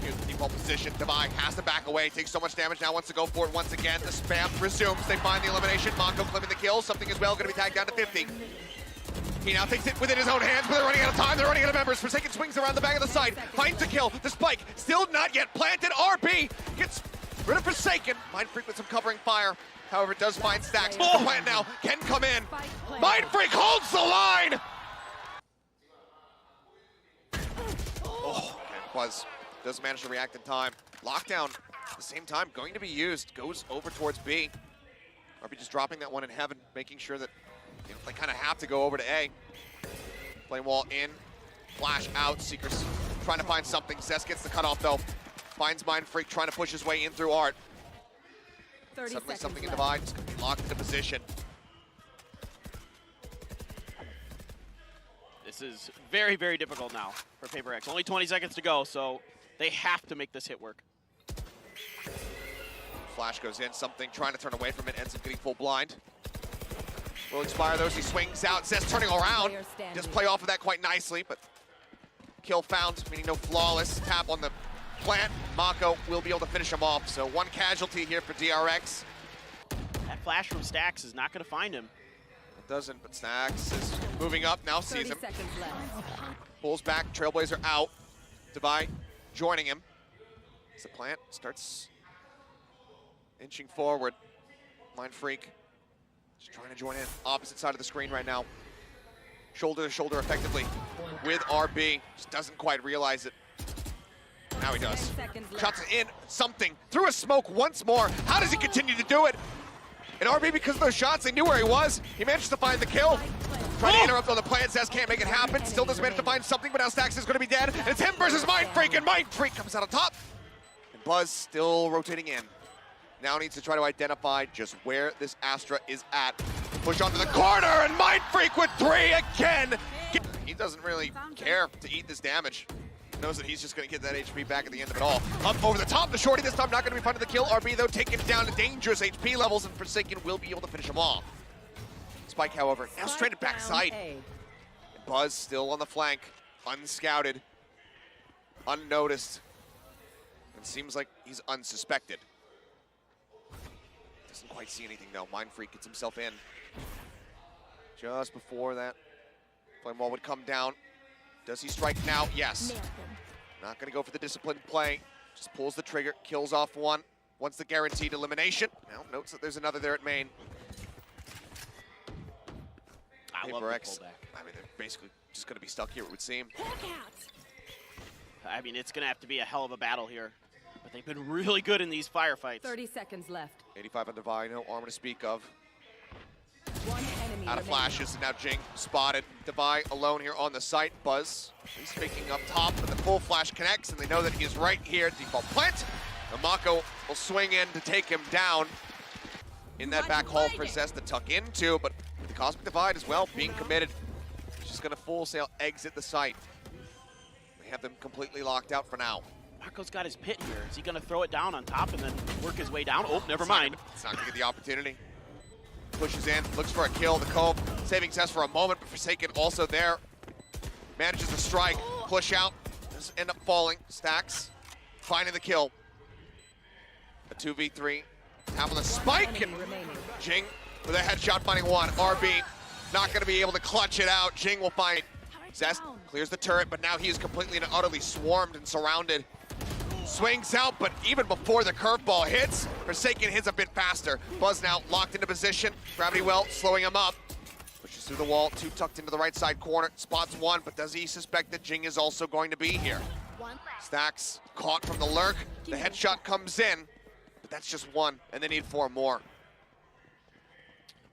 Here's the default position. Divine has to back away, takes so much damage now, wants to go for it once again. The spam resumes. They find the elimination. MaKo clipping the kill. Something as well going to be tagged down to 50. He now takes it within his own hands, but they're running out of time. They're running out of members. Forsaken swings around the back of the site, finds the kill. The spike still not yet planted. RB gets rid of Forsaken. mindfreak with some covering fire. However, it does find Stax. The plant now can come in. mindfreak holds the line. Buzz does manage to react in time. Lockdown at the same time going to be used. Goes over towards B. RB just dropping that one in heaven, making sure that they kind of have to go over to A. Flame wall in, flash out. Seekers trying to find something. Zest gets the cutoff though. Finds mindfreak trying to push his way in through Art. Suddenly something in Divide. It's going to be locked into position. This is very, very difficult now for PaperX. Only 20 seconds to go, so they have to make this hit work. Flash goes in, something trying to turn away from it, ends up getting full blind. Will expire those, he swings out, Zest turning around. Just play off of that quite nicely, but kill found, meaning no flawless tap on the plant. MaKo will be able to finish him off, so 1 casualty here for DRX. That flash from Stax is not going to find him. It doesn't, but Stax is moving up, now sees him. Pulls back, Trailblazer out. Divide joining him. As the plant starts inching forward. mindfreak just trying to join in. Opposite side of the screen right now. Shoulder to shoulder effectively with RB. Just doesn't quite realize it. Now he does. Shots in, something, through a smoke once more. How does he continue to do it? And RB, because of those shots, they knew where he was. He managed to find the kill. Trying to interrupt on the plant. Zest can't make it happen. Still doesn't manage to find something, but now Stax is going to be dead. And it's him versus mindfreak, and mindfreak comes out on top. And Buzz still rotating in. Now needs to try to identify just where this Astra is at. Push onto the corner, and mindfreak with 3 again. He doesn't really care to eat this damage. Knows that he's just going to get that HP back at the end of it all. Up over the top, the shorty this time not going to be finding the kill. RB, though, taken down to dangerous HP levels, and Forsaken will be able to finish him off. Spike, however, now straight at backside. And Buzz still on the flank, unscouted, unnoticed, and seems like he's unsuspected. Doesn't quite see anything, though. mindfreak gets himself in. Just before that flame wall would come down. Does he strike now? Yes. Not going to go for the disciplined play. Just pulls the trigger, kills off 1. Wants the guaranteed elimination. Now notes that there's another there at main. I love the DRX, pullback. I mean, they're basically just going to be stuck here, it would seem. I mean, it's going to have to be a hell of a battle here. But they've been really good in these firefights. 30 seconds left. 85 on Divine, no armor to speak of. 1 enemy Out of flashes, and now Jinggg spotted. Divine alone here on the site. Buzz, he's faking up top, but the full flash connects, and they know that he is right here. Default plant. And MaKo will swing in to take him down. In that back hall for Zest to tuck into, but the Cosmic Divide as well being committed. He's just going to full sail exit the site. They have them completely locked out for now. MaKo's got his pit here. Is he going to throw it down on top and then work his way down? Oh, never mind. It's not going to get the opportunity. Pushes in, looks for a kill. The Cove saving Zest for a moment, but Forsaken also there. Manages to strike, push out, just end up falling. Stax finding the kill. A 2v3. Tap on the spike, and Jinggg with a headshot finding one. RB not going to be able to clutch it out. Jinggg will find Zest, clears the turret, but now he is completely and utterly swarmed and surrounded. Swings out, but even before the curveball hits, Forsaken hits a bit faster. Buzz now locked into position. Gravity well slowing him up. Pushes through the wall, two tucked into the right side corner. Spots one, but does he suspect that Jinggg is also going to be here? Stax caught from the lurk. The headshot comes in, but that's just one, and they need 4 more.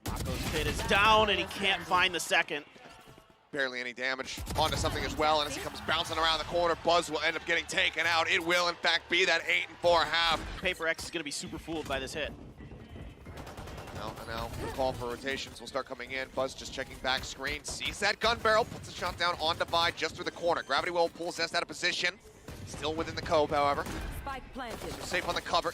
MaKo's pit is down, and he can't find the second. Barely any damage onto something as well, and as he comes bouncing around the corner, Buzz will end up getting taken out. It will, in fact, be that 8 and 4 half. Paper X is going to be super fooled by this hit. Now the call for rotations will start coming in. Buzz just checking back screen, sees that gun barrel, puts a shot down on Divide just through the corner. Gravity Well pulls Zest out of position. Still within the cove, however. Spike planted. Safe on the cover.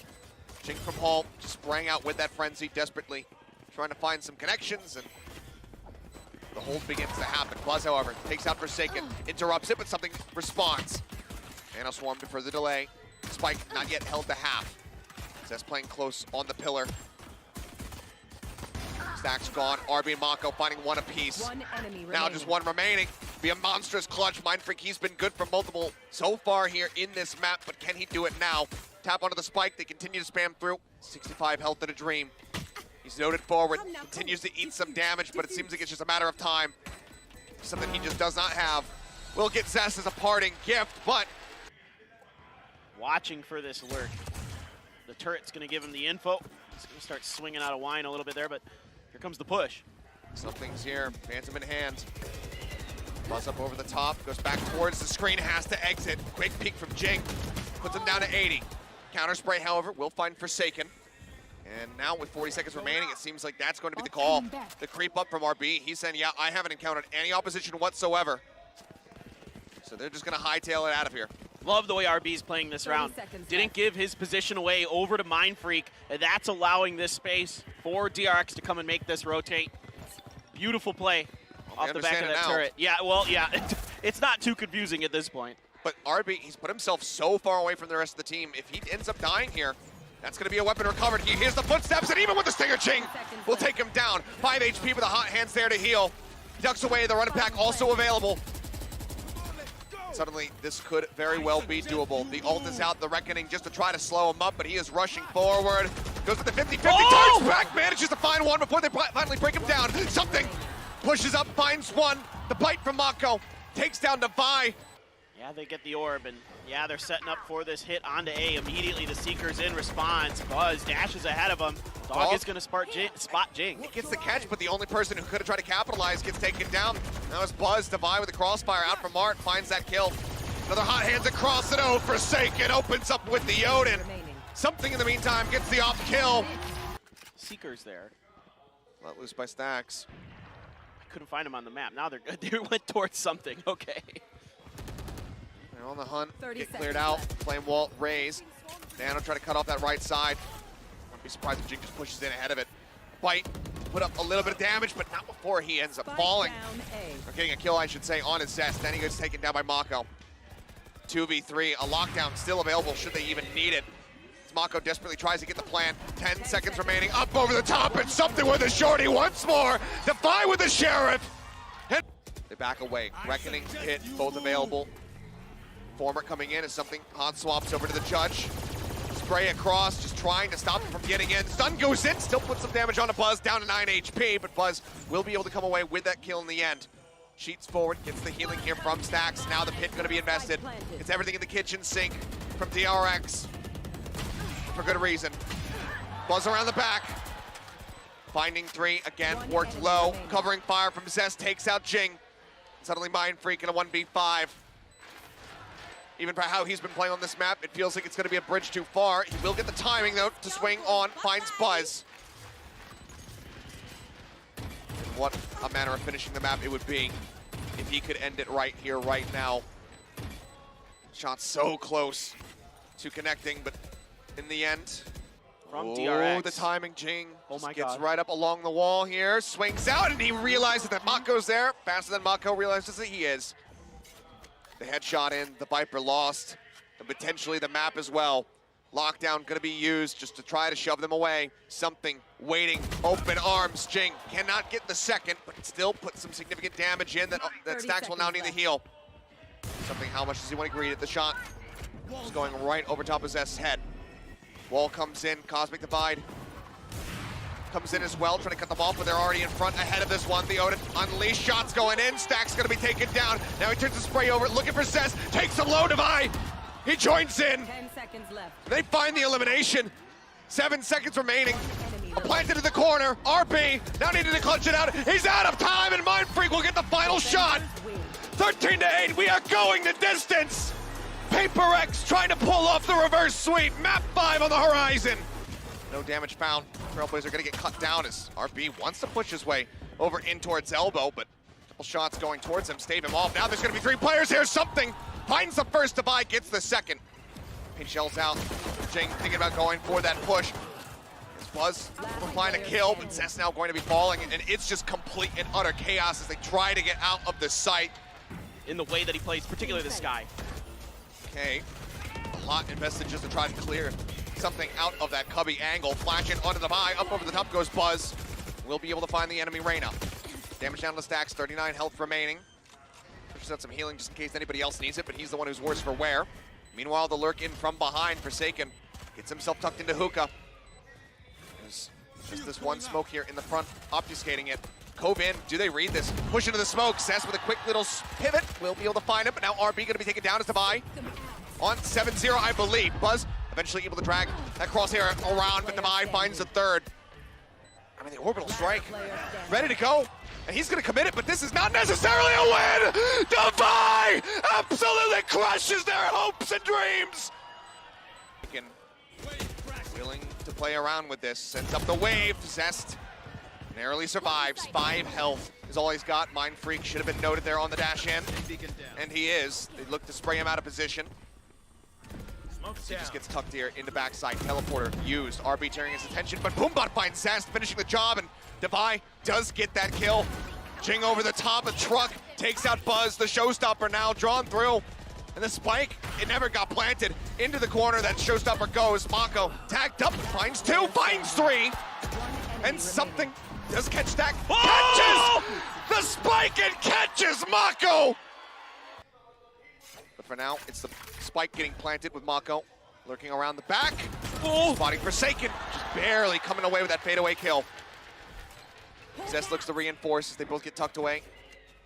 Jinggg from home, just spraying out with that frenzy desperately, trying to find some connections, and the hold begins to happen. Buzz, however, takes out Forsaken, interrupts it, but something responds. Nano Swarm to further delay. Spike not yet held to half. Zest playing close on the pillar. Stax gone. RB and MaKo finding one apiece. One enemy Now just one remaining. Be a monstrous clutch. mindfreak, he's been good for multiple so far here in this map, but can he do it now? Tap onto the spike. They continue to spam through. 65 health in a dream. He's noted forward, continues to eat some damage, but it seems like it's just a matter of time. Something he just does not have. Will get Zest as a parting gift, but... Watching for this lurk. The turret's going to give him the info. He's going to start swinging out of wine a little bit there, but here comes the push. Something's here, Phantom in hand. Buzz up over the top, goes back towards the screen, has to exit. Quick peek from Jinggg, puts him down to 80. Counter spray, however, will find Forsaken. And now with 40 seconds remaining, it seems like that's going to be the call. The creep up from RB. He's saying, yeah, I haven't encountered any opposition whatsoever. So they're just going to hightail it out of here. Love the way RB's playing this round. Didn't give his position away over to mindfreak, and that's allowing this space for DRX to come and make this rotate. Beautiful play off the back of that turret. Yeah, well, yeah, it's not too confusing at this point. But RB, he's put himself so far away from the rest of the team. If he ends up dying here, that's going to be a weapon recovered. He hears the footsteps, and even with the Stinger, Jinggg will take him down. 5 HP with the hot hands there to heal. Ducks away, the running pack also available. Suddenly, this could very well be doable. The ult is out, the Reckoning, just to try to slow him up, but he is rushing forward. Goes with the 50-50, turns back, manages to find one before they finally break him down. Something pushes up, finds one. The bite from MaKo takes down Divide. Yeah, they get the orb, and yeah, they're setting up for this hit onto A. Immediately, the Seeker's in response. Buzz dashes ahead of him. Dog is going to spot Jinggg. He gets the catch, but the only person who could have tried to capitalize gets taken down. Now it's Buzz. Divide with the crossfire out from Mart, finds that kill. Another hot hands across it. Oh, Forsaken opens up with the Odin. Something in the meantime gets the off kill. Seeker's there. Let loose by Stax. I couldn't find him on the map. Now they went towards something. Okay. They're on the hunt. Get cleared out. Flame wall raised. Nano try to cut off that right side. Wouldn't be surprised if Jinggg just pushes in ahead of it. Bite, put up a little bit of damage, but not before he ends up falling. Or getting a kill, I should say, on his Zest. Then he gets taken down by MaKo. 2v3, a lockdown still available should they even need it. As MaKo desperately tries to get the plan. 10 seconds remaining, up over the top, and something with a shorty once more. Defy with the Sheriff. And they back away. Reckoning, hit, both available. Former coming in as something hot swaps over to the Judge. Spray across, just trying to stop him from getting in. Stun goes in, still puts some damage on a Buzz, down to 9 HP, but Buzz will be able to come away with that kill in the end. Cheats forward, gets the healing here from Stax. Now the pit gonna be invested. It's everything in the kitchen sink from DRX. For good reason. Buzz around the back. Finding 3, again, worked low. Covering fire from Zest, takes out Jinggg. Suddenly mindfreak in a 1v5. Even for how he's been playing on this map, it feels like it's going to be a bridge too far. He will get the timing, though, to swing on, finds Buzz. And what a manner of finishing the map it would be if he could end it right here, right now. Shot so close to connecting, but in the end, from Oh, DRX. the timing, Jinggg. Oh my Gets God. right up along the wall here, swings out, and he realizes that MaKo's there. Faster than MaKo realizes that he is. The headshot in, the Viper lost, and potentially the map as well. Lockdown gonna be used just to try to shove them away. Something waiting, open arms. Jinggg cannot get the second, but still put some significant damage in that stax will now need the heal. Something, how much does he want to greet it? The shot is going right over top of Zest's head. Wall comes in, Cosmic Divide comes in as well, trying to cut them off, but they're already in front ahead of this one. The Odin unleashed, shots going in, stax gonna be taken down. Now he turns the spray over, looking for Zest, takes him low, Divide. He joins in. 10 seconds left. They find the elimination. 7 seconds remaining. Planted in the corner. RB now needing to clutch it out. He's out of time, and mindfreak will get the final shot. 13-8. We are going the distance. Paper X trying to pull off the reverse sweep. Map 5 on the horizon. No damage found. Trailblazer gonna get cut down as RB wants to push his way over in towards Elbow, but a couple shots going towards him, stave him off. Now there's gonna be 3 players here. Something finds the first, Divide gets the second. Paint shells out. Jinggg thinking about going for that push. It's Buzz applying a kill, but Zest now going to be falling, and it's just complete and utter chaos as they try to get out of the sight. In the way that he plays, particularly the Sky. Okay, a lot invested just to try to clear something out of that cubby angle. Flashing onto the buy, up over the top goes Buzz. We'll be able to find the enemy Reyna. Damage down to stax, 39 health remaining. Pushes out some healing just in case anybody else needs it, but he's the one who's worse for wear. Meanwhile, the lurk in from behind, Forsaken gets himself tucked into hookah. There's just this one smoke here in the front, obfuscating it. Cove in, do they read this? Push into the smoke, Cess with a quick little pivot. We'll be able to find him, but now RB gonna be taken down as the buy. On 7-0, I believe. Buzz eventually able to drag that crosshair around, but Divide finds the third. I mean, the orbital strike, ready to go. And he's gonna commit it, but this is not necessarily a win! Divide absolutely crushes their hopes and dreams! Willing to play around with this, sends up the wave. Zest narrowly survives. 5 health is all he's got. mindfreak should have been noted there on the dash in, and he is. They look to spray him out of position. He just gets tucked here into backside. Teleporter used. RB turning his attention, but Boombot finds Zest finishing the job, and Divide does get that kill. Jinggg over the top, a truck takes out Buzz, the showstopper now drawn through. And the spike, it never got planted. Into the corner, that showstopper goes. MaKo tagged up, finds 2, finds 3. And something does catch stack. Oh! Catches the spike and catches MaKo! But for now, it's the spike getting planted with MaKo lurking around the back. Oh! Spotting Forsaken, just barely coming away with that fadeaway kill. Zest looks to reinforce as they both get tucked away.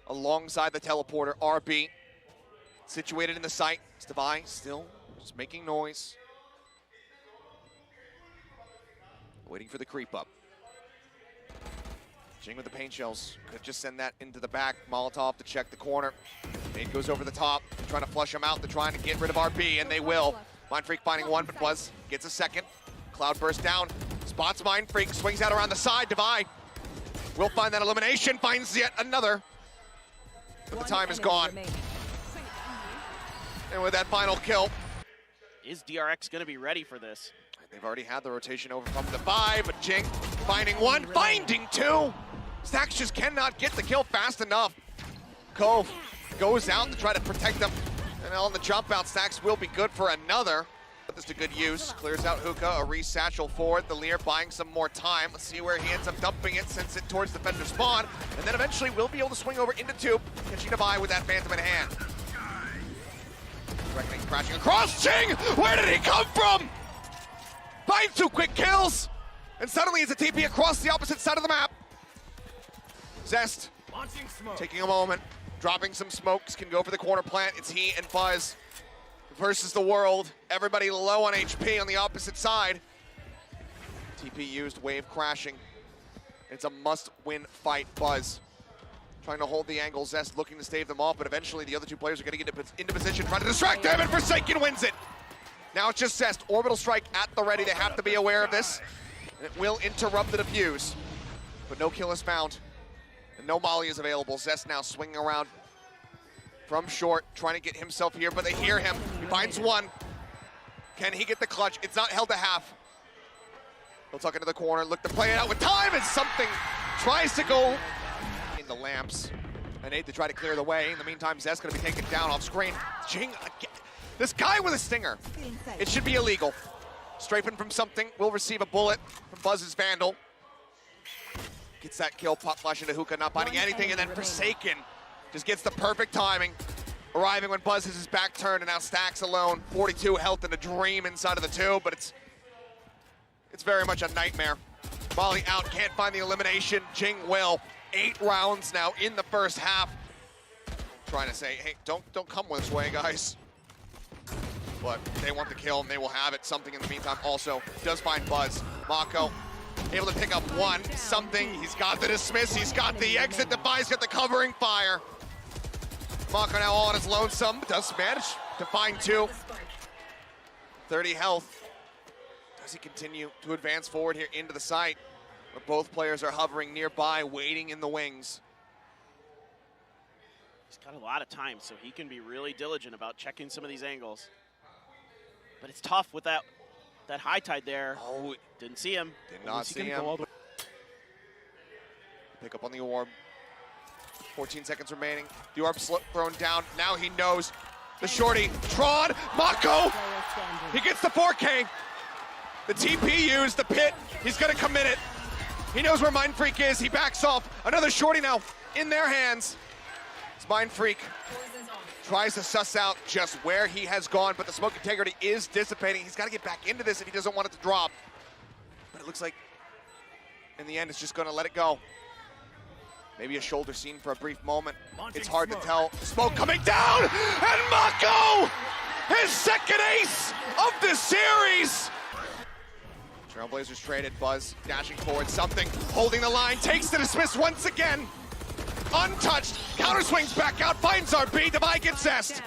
Alongside the teleporter, RB situated in the site. Divide still just making noise. Waiting for the creep up. Jinggg with the paint shells. Could just send that into the back. Molotov to check the corner. Nade goes over the top. They're trying to flush him out. They're trying to get rid of RB, and they will. mindfreak finding one, but Buzz gets a second. Cloud burst down. Spots mindfreak. Swings out around the side. Divide will find that elimination. Finds yet another. But the time is gone. And with that final kill, Is DRX going to be ready for this? they've already had the rotation over from the buy, but Jinggg finding one, finding 2. stax just cannot get the kill fast enough. Cove goes out to try to protect them. And on the jump out, stax will be good for another. But this is a good use. Clears out hookah, a re-satchel forward. The Lear buying some more time. Let's see where he ends up dumping it, sends it towards defender spawn. And then eventually we'll be able to swing over into tube, catching a buy with that Phantom in hand. Reckoning crashing across. Jinggg! Where did he come from? Finds 2 quick kills! And suddenly it's a TP across the opposite side of the map. Zest taking a moment, dropping some smokes, can go for the corner plant. It's he and Buzz versus the world. Everybody low on HP on the opposite side. TP used, wave crashing. It's a must-win fight. Buzz trying to hold the angle. Zest looking to stave them off, but eventually the other 2 players are going to get into position, trying to distract them, and Forsaken wins it. Now it's just Zest. Orbital strike at the ready. They have to be aware of this. And it will interrupt the defuse. But no kill is found. And no molly is available. Zest now swinging around from short, trying to get himself here, but they hear him. He finds 1. Can he get the clutch? It's not held to half. He'll tuck into the corner, look to play it out with time, and something tries to go in the lamps. And Nate to try to clear the way. In the meantime, Zest gonna be taken down off screen. Jinggg again. This guy with a stinger. It should be illegal. Strafing from something, will receive a bullet from Buzz's Vandal. Gets that kill, pop flash into Hookah, not finding anything, and then Forsaken just gets the perfect timing. Arriving when Buzz has his back turned, and now stax alone. 42 health and a dream inside of the tube, but it's very much a nightmare. Molly out, can't find the elimination. Jinggg will. 8 rounds now in the first half. Trying to say, hey, don't come this way, guys. But they want the kill, and they will have it. Something in the meantime also does find Buzz. MaKo able to pick up one, something. He's got the dismiss, he's got the exit. Defi's got the covering fire. MaKo now all on his lonesome, does manage to find 2. 30 health. Does he continue to advance forward here into the site, where both players are hovering nearby, waiting in the wings? He's got a lot of time, so he can be really diligent about checking some of these angles. But it's tough with that high tide there. Oh, didn't see him. Did not see him. Pick up on the orb. 14 seconds remaining. The orb thrown down. Now he knows. The shorty, Tron, MaKo. He gets the 4K. The TP used, the pit. He's gonna commit it. He knows where mindfreak is. He backs off. Another shorty now in their hands. It's mindfreak. Tries to suss out just where he has gone, but the smoke integrity is dissipating. He's got to get back into this if he doesn't want it to drop. But it looks like, in the end, it's just going to let it go. Maybe a shoulder scene for a brief moment. It's hard to tell. Smoke coming down, and MaKo, his second ace of the series. Trailblazers traded. Buzz dashing forward, something holding the line, takes the dismiss once again. Untouched, counter swings back out, finds RB, Devi gets Zest.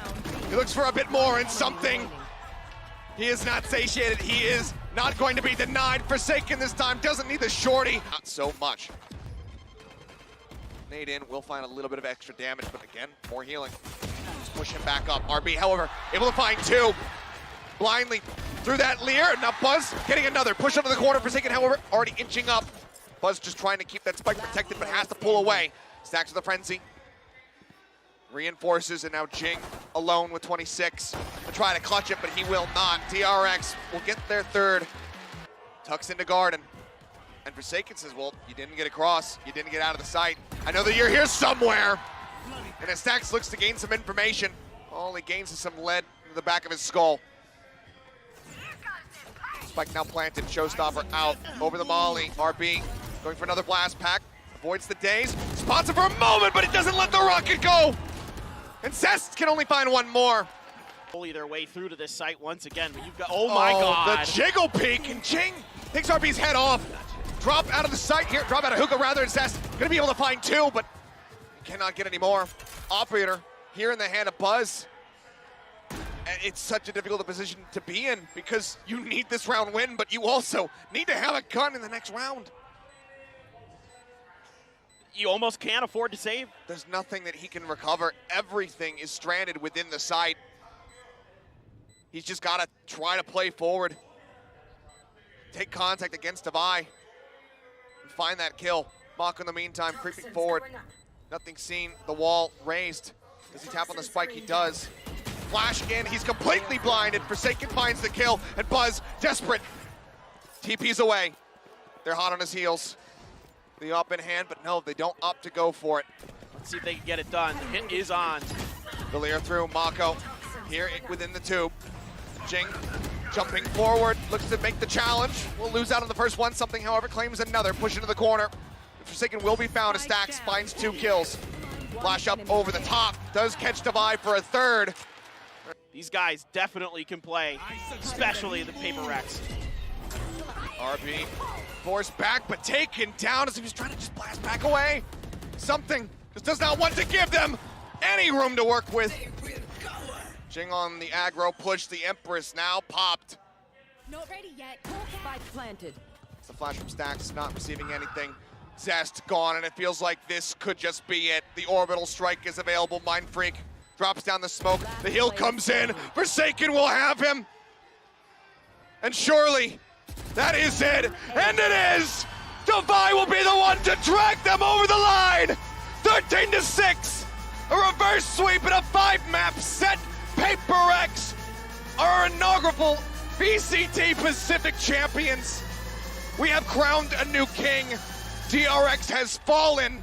He looks for a bit more and something. He is not satiated, he is not going to be denied. Forsaken this time, doesn't need the shorty. Not so much. Nade in, will find a little bit of extra damage, but again, more healing. Just push him back up. RB, however, able to find 2. Blindly through that Leer, now Buzz getting another. Push under the corner, Forsaken, however, already inching up. Buzz just trying to keep that spike protected, but has to pull away. Stax with a frenzy. Reinforces, and now Jinggg alone with 26. To try to clutch it, but he will not. DRX will get their 3rd. Tucks into Garden. And Forsaken says, well, you didn't get across. You didn't get out of the sight. I know that you're here somewhere. And as Stax looks to gain some information, all he gains is some lead in the back of his skull. Spike now planted, showstopper out, over the molly. RB going for another blast pack, avoids the daze, spots it for a moment, but it doesn't let the rocket go. And Zest can only find one more. Bully their way through to this site once again, but you've got, oh my God. The jiggle peek, and Jinggg takes RB's head off. Drop out of the sight here, drop out of Hookah rather, and Zest gonna be able to find 2, but cannot get any more. Operator here in the hand of Buzz. And it's such a difficult position to be in because you need this round win, but you also need to have a gun in the next round. You almost can't afford to save. There's nothing that he can recover. Everything is stranded within the site. He's just got to try to play forward. Take contact against Devi. And find that kill. MaKo in the meantime creeping forward. Nothing seen. The wall raised. Does he tap on the spike? He does. Flash in. He's completely blinded. Forsaken finds the kill. And Buzz, desperate. TP's away. They're hot on his heels. The up in hand, but no, they don't opt to go for it. Let's see if they can get it done. The hit is on. The Leer through, MaKo here within the tube. Jinggg jumping forward, looks to make the challenge. Will lose out on the first one. Something, however, claims another. Push into the corner. Forsaken will be found as stax finds 2 kills. Flash up over the top. Does catch Devi for a 3rd. These guys definitely can play, especially the Paper Rex. RB forced back, but taken down as he was trying to just blast back away. Something just does not want to give them any room to work with. Jinggg on the aggro push. The Empress now popped. Not ready yet. Spike planted. It's the flash from stax, not receiving anything. Zest gone, and it feels like this could just be it. The orbital strike is available. mindfreak drops down the smoke. The heal comes in. Forsaken will have him. And surely That is it, and it is! Defy will be the one to drag them over the line! 13-6! A reverse sweep and a 5-map set! Paper X are our inaugural BCT Pacific champions! We have crowned a new king! DRX has fallen!